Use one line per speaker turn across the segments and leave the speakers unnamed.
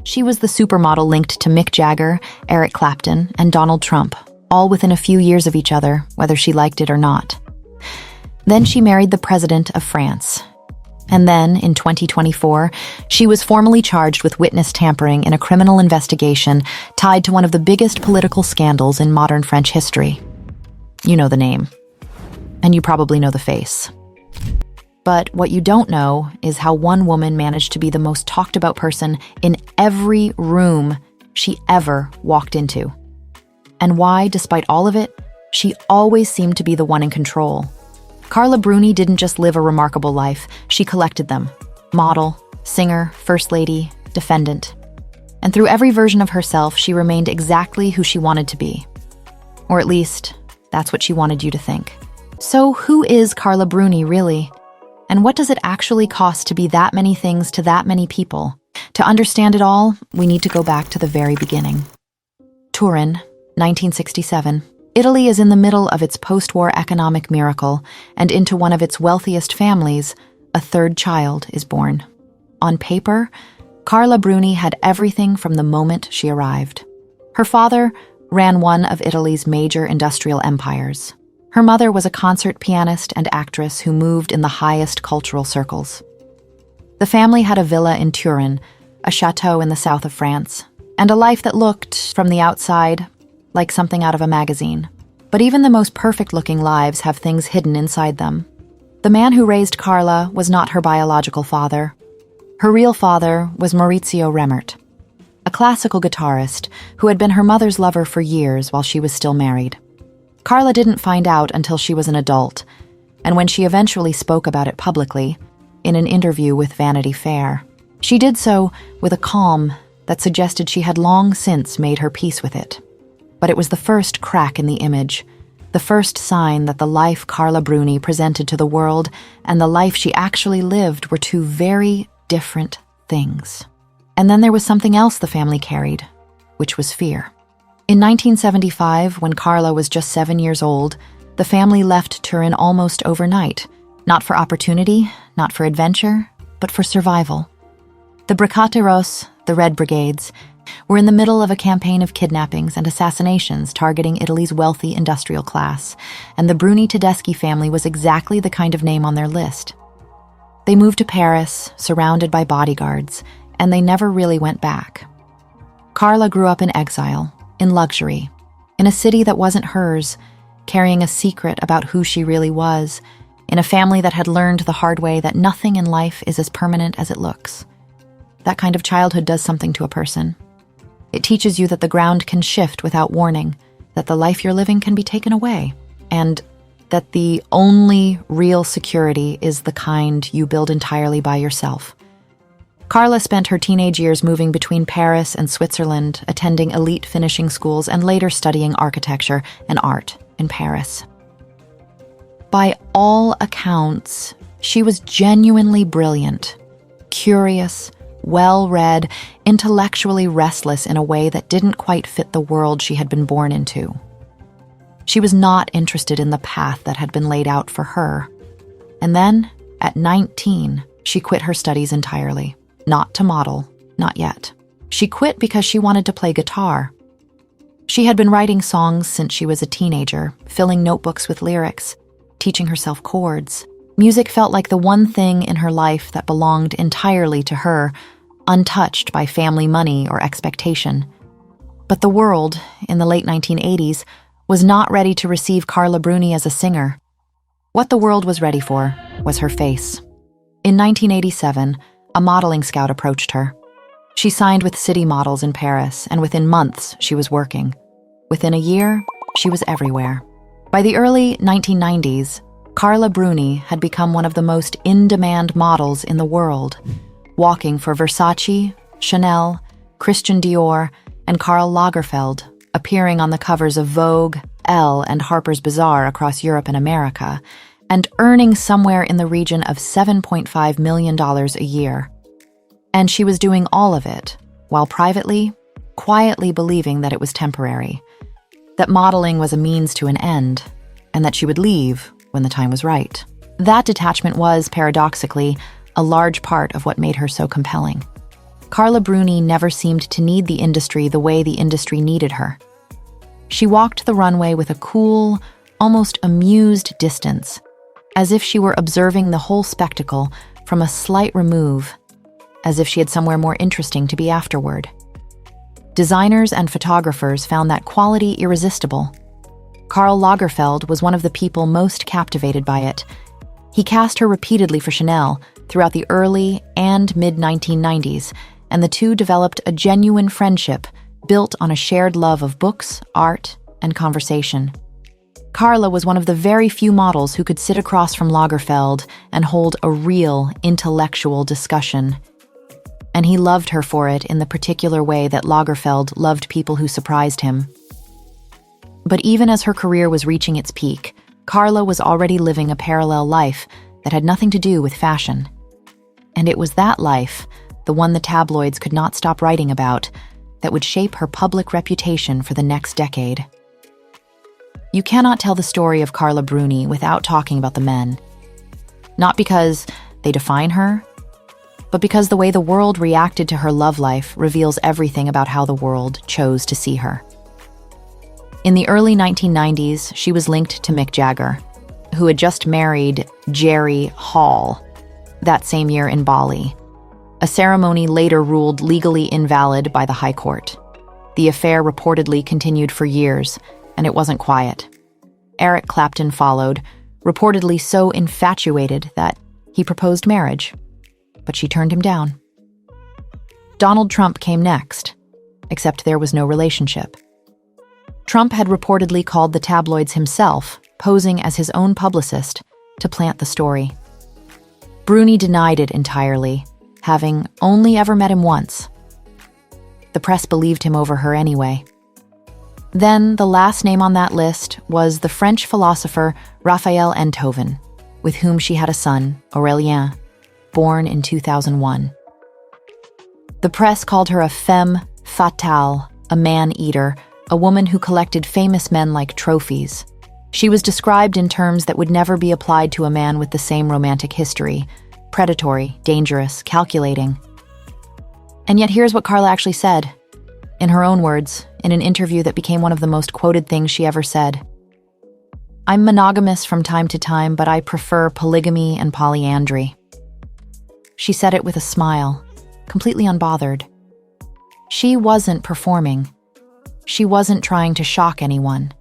She was the supermodel linked to Mick Jagger, Eric Clapton, and Donald Trump, all within a few years of each other, whether she liked it or not. Then she married the president of France. And then, in 2024, she was formally charged with witness tampering in a criminal investigation tied to one of the biggest political scandals in modern French history. You know the name. And you probably know the face. But what you don't know is how one woman managed to be the most talked about person in every room she ever walked into. And why, despite all of it, she always seemed to be the one in control. Carla Bruni didn't just live a remarkable life, she collected them. Model, singer, first lady, defendant. And through every version of herself, she remained exactly who she wanted to be. Or at least, that's what she wanted you to think. So who is Carla Bruni, really? And what does it actually cost to be that many things to that many people? To understand it all, we need to go back to the very beginning. Turin, 1967. Italy is in the middle of its post-war economic miracle, and into one of its wealthiest families, a third child is born. On paper, Carla Bruni had everything from the moment she arrived. Her father ran one of Italy's major industrial empires. Her mother was a concert pianist and actress who moved in the highest cultural circles. The family had a villa in Turin, a chateau in the south of France, and a life that looked, from the outside, like something out of a magazine. But even the most perfect-looking lives have things hidden inside them. The man who raised Carla was not her biological father. Her real father was Maurizio Remmert, a classical guitarist who had been her mother's lover for years while she was still married. Carla didn't find out until she was an adult, and when she eventually spoke about it publicly, in an interview with Vanity Fair, she did so with a calm that suggested she had long since made her peace with it. But it was the first crack in the image, the first sign that the life Carla Bruni presented to the world and the life she actually lived were two very different things. And then there was something else the family carried, which was fear. In 1975, when Carla was just 7 years old, the family left Turin almost overnight, not for opportunity, not for adventure, but for survival. The Brigate Rosse, the Red Brigades, were in the middle of a campaign of kidnappings and assassinations targeting Italy's wealthy industrial class, and the Bruni Tedeschi family was exactly the kind of name on their list. They moved to Paris, surrounded by bodyguards, and they never really went back. Carla grew up in exile, in luxury, in a city that wasn't hers, carrying a secret about who she really was, in a family that had learned the hard way that nothing in life is as permanent as it looks. That kind of childhood does something to a person. It teaches you that the ground can shift without warning, that the life you're living can be taken away, and that the only real security is the kind you build entirely by yourself. Carla spent her teenage years moving between Paris and Switzerland, attending elite finishing schools and later studying architecture and art in Paris. By all accounts, she was genuinely brilliant, curious, well-read, intellectually restless in a way that didn't quite fit the world she had been born into. She was not interested in the path that had been laid out for her. And then, at 19, she quit her studies entirely. Not to model, not yet. She quit because she wanted to play guitar. She had been writing songs since she was a teenager, filling notebooks with lyrics, teaching herself chords. Music felt like the one thing in her life that belonged entirely to her, untouched by family money or expectation. But the world, in the late 1980s, was not ready to receive Carla Bruni as a singer. What the world was ready for was her face. In 1987, a modeling scout approached her. She signed with City Models in Paris, and within months, she was working. Within a year, she was everywhere. By the early 1990s, Carla Bruni had become one of the most in-demand models in the world, walking for Versace, Chanel, Christian Dior, and Karl Lagerfeld, appearing on the covers of Vogue, Elle, and Harper's Bazaar across Europe and America, and earning somewhere in the region of $7.5 million a year. And she was doing all of it, while privately, quietly believing that it was temporary, that modeling was a means to an end, and that she would leave when the time was right. That detachment was, paradoxically, a large part of what made her so compelling. Carla Bruni never seemed to need the industry the way the industry needed her. She walked the runway with a cool, almost amused distance, as if she were observing the whole spectacle from a slight remove, as if she had somewhere more interesting to be afterward. Designers and photographers found that quality irresistible. Karl Lagerfeld was one of the people most captivated by it. He cast her repeatedly for Chanel throughout the early and mid-1990s, and the two developed a genuine friendship built on a shared love of books, art, and conversation. Carla was one of the very few models who could sit across from Lagerfeld and hold a real intellectual discussion. And he loved her for it in the particular way that Lagerfeld loved people who surprised him. But even as her career was reaching its peak, Carla was already living a parallel life that had nothing to do with fashion. And it was that life, the one the tabloids could not stop writing about, that would shape her public reputation for the next decade. You cannot tell the story of Carla Bruni without talking about the men. Not because they define her, but because the way the world reacted to her love life reveals everything about how the world chose to see her. In the early 1990s, she was linked to Mick Jagger, who had just married Jerry Hall that same year in Bali. A ceremony later ruled legally invalid by the High Court. The affair reportedly continued for years, and it wasn't quiet. Eric Clapton followed, reportedly so infatuated that he proposed marriage, but she turned him down. Donald Trump came next, except there was no relationship. Trump had reportedly called the tabloids himself, posing as his own publicist, to plant the story. Bruni denied it entirely, having only ever met him once. The press believed him over her anyway. Then the last name on that list was the French philosopher Raphael Enthoven, with whom she had a son, Aurélien, born in 2001. The press called her a femme fatale, a man-eater, a woman who collected famous men like trophies. She was described in terms that would never be applied to a man with the same romantic history: predatory, dangerous, calculating. And yet here's what Carla actually said, in her own words, in an interview that became one of the most quoted things she ever said. "I'm monogamous from time to time, but I prefer polygamy and polyandry." She said it with a smile, completely unbothered. She wasn't performing. She wasn't trying to shock anyone.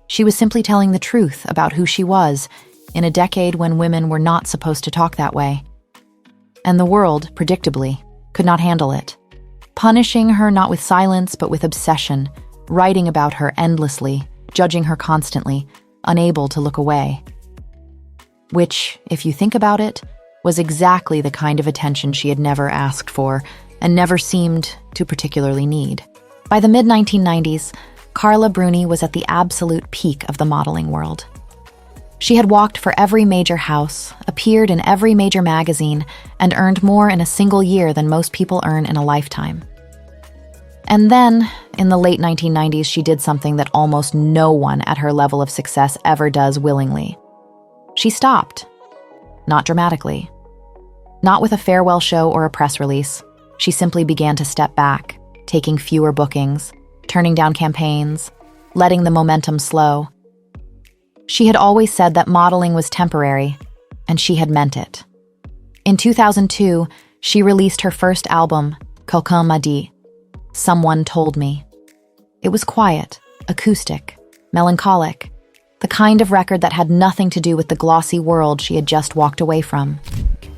She was simply telling the truth about who she was in a decade when women were not supposed to talk that way. And the world, predictably, could not handle it, punishing her not with silence but with obsession, writing about her endlessly, judging her constantly, unable to look away. Which, if you think about it, was exactly the kind of attention she had never asked for and never seemed to particularly need. By the mid-1990s, Carla Bruni was at the absolute peak of the modeling world. She had walked for every major house, appeared in every major magazine, and earned more in a single year than most people earn in a lifetime. And then, in the late 1990s, she did something that almost no one at her level of success ever does willingly. She stopped. Not dramatically. Not with a farewell show or a press release. She simply began to step back, taking fewer bookings, turning down campaigns, letting the momentum slow. She had always said that modeling was temporary, and she had meant it. In 2002, she released her first album, Quelqu'un m'a dit, Someone Told Me. It was quiet, acoustic, melancholic, the kind of record that had nothing to do with the glossy world she had just walked away from.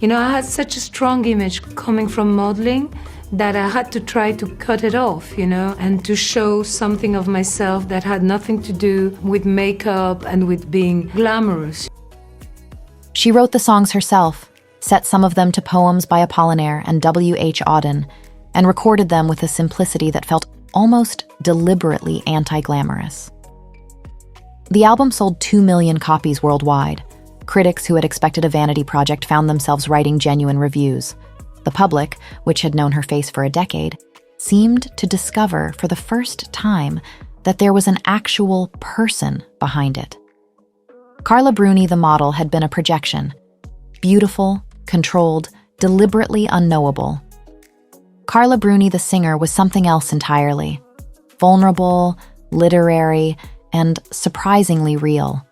You know, I had such a strong image coming from modeling that I had to try to cut it off, and to show something of myself that had nothing to do with makeup and with being glamorous.
She wrote the songs herself, set some of them to poems by Apollinaire and W.H. Auden, and recorded them with a simplicity that felt almost deliberately anti-glamorous. The album sold 2 million copies worldwide. Critics who had expected a vanity project found themselves writing genuine reviews. The public, which had known her face for a decade, seemed to discover for the first time that there was an actual person behind it. Carla Bruni, the model, had been a projection. Beautiful, controlled, deliberately unknowable. Carla Bruni, the singer, was something else entirely. Vulnerable, literary, and surprisingly real.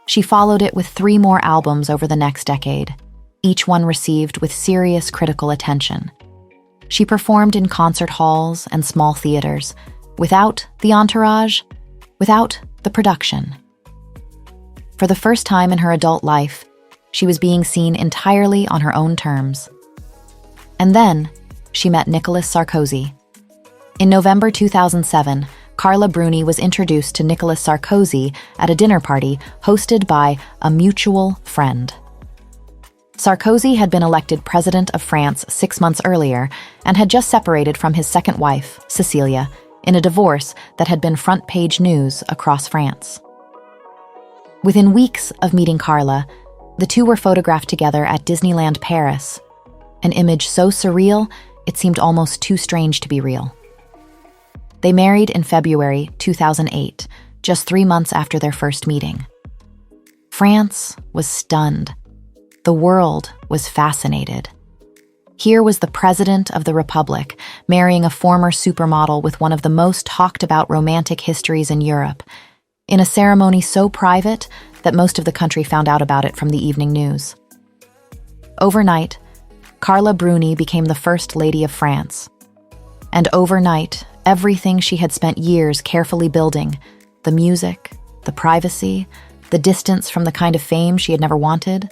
She followed it with 3 more albums over the next decade, each one received with serious critical attention. She performed in concert halls and small theaters, without the entourage, without the production. For the first time in her adult life, she was being seen entirely on her own terms. And then, she met Nicolas Sarkozy. In November 2007, Carla Bruni was introduced to Nicolas Sarkozy at a dinner party hosted by a mutual friend. Sarkozy had been elected president of France 6 months earlier and had just separated from his second wife, Cecilia, in a divorce that had been front-page news across France. Within weeks of meeting Carla, the two were photographed together at Disneyland Paris, an image so surreal it seemed almost too strange to be real. They married in February 2008, just 3 months after their first meeting. France was stunned. The world was fascinated. Here was the President of the Republic marrying a former supermodel with one of the most talked about romantic histories in Europe, in a ceremony so private that most of the country found out about it from the evening news. Overnight, Carla Bruni became the First Lady of France. And overnight, everything she had spent years carefully building, the music, the privacy, the distance from the kind of fame she had never wanted,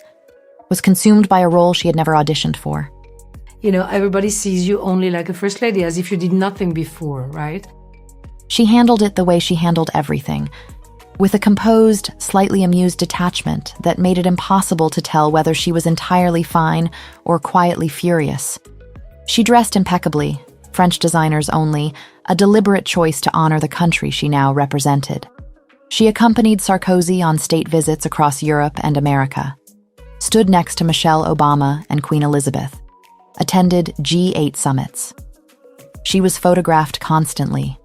was consumed by a role she had never auditioned for.
You know, everybody sees you only like a first lady, as if you did nothing before, right?
She handled it the way she handled everything, with a composed, slightly amused detachment that made it impossible to tell whether she was entirely fine or quietly furious. She dressed impeccably, French designers only, a deliberate choice to honor the country she now represented. She accompanied Sarkozy on state visits across Europe and America, stood next to Michelle Obama and Queen Elizabeth, attended G8 summits. She was photographed constantly,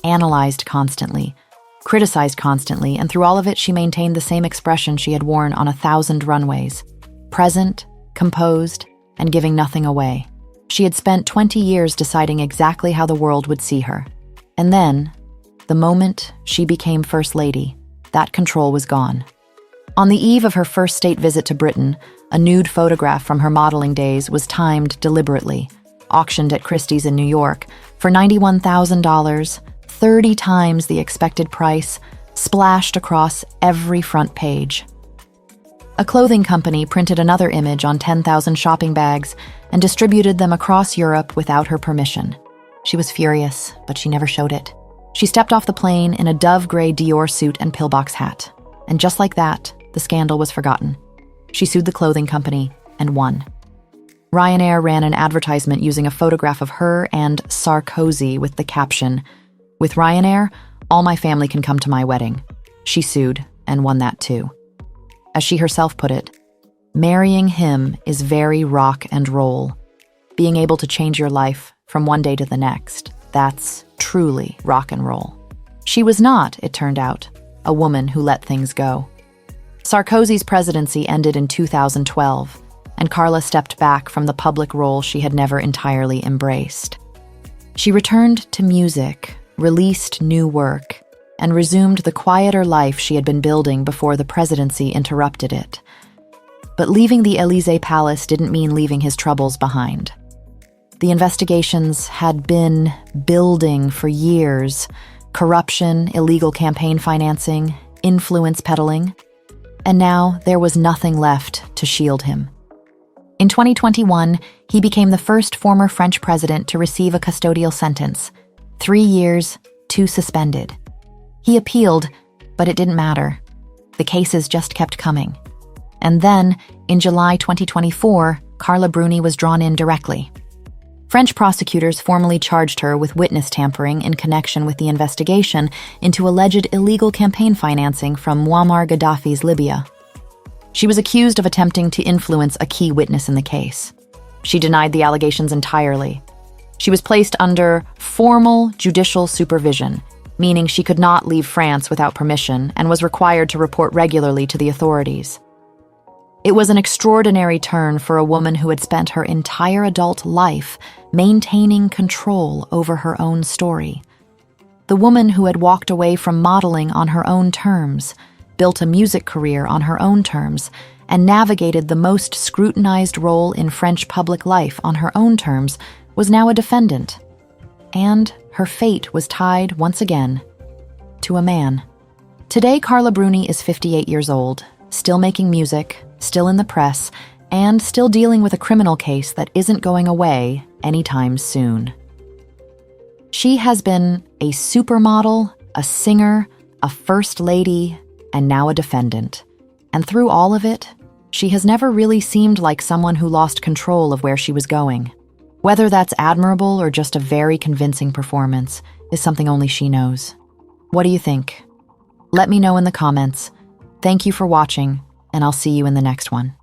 analyzed constantly, criticized constantly, and through all of it she maintained the same expression she had worn on 1,000 runways, present, composed, and giving nothing away. She had spent 20 years deciding exactly how the world would see her. And then, the moment she became First Lady, that control was gone. On the eve of her first state visit to Britain, a nude photograph from her modeling days was timed deliberately, auctioned at Christie's in New York, for $91,000, 30 times the expected price, splashed across every front page. A clothing company printed another image on 10,000 shopping bags and distributed them across Europe without her permission. She was furious, but she never showed it. She stepped off the plane in a dove-gray Dior suit and pillbox hat. And just like that, the scandal was forgotten. She sued the clothing company and won. Ryanair ran an advertisement using a photograph of her and Sarkozy with the caption, "With Ryanair, all my family can come to my wedding." She sued and won that too. As she herself put it, marrying him is very rock and roll. Being able to change your life from one day to the next, that's truly rock and roll. She was not, it turned out, a woman who let things go. Sarkozy's presidency ended in 2012, and Carla stepped back from the public role she had never entirely embraced. She returned to music, released new work, and resumed the quieter life she had been building before the presidency interrupted it. But leaving the Élysée Palace didn't mean leaving his troubles behind. The investigations had been building for years: corruption, illegal campaign financing, influence peddling, and now there was nothing left to shield him. In 2021, he became the first former French president to receive a custodial sentence, 3 years, 2 suspended. He appealed, but it didn't matter. The cases just kept coming. And then, in July 2024, Carla Bruni was drawn in directly. French prosecutors formally charged her with witness tampering in connection with the investigation into alleged illegal campaign financing from Muammar Gaddafi's Libya. She was accused of attempting to influence a key witness in the case. She denied the allegations entirely. She was placed under formal judicial supervision, meaning she could not leave France without permission and was required to report regularly to the authorities. It was an extraordinary turn for a woman who had spent her entire adult life maintaining control over her own story. The woman who had walked away from modeling on her own terms, built a music career on her own terms, and navigated the most scrutinized role in French public life on her own terms, was now a defendant. And her fate was tied, once again, to a man. Today, Carla Bruni is 58 years old, still making music, still in the press, and still dealing with a criminal case that isn't going away anytime soon. She has been a supermodel, a singer, a first lady, and now a defendant. And through all of it, she has never really seemed like someone who lost control of where she was going. Whether that's admirable or just a very convincing performance is something only she knows. What do you think? Let me know in the comments. Thank you for watching, and I'll see you in the next one.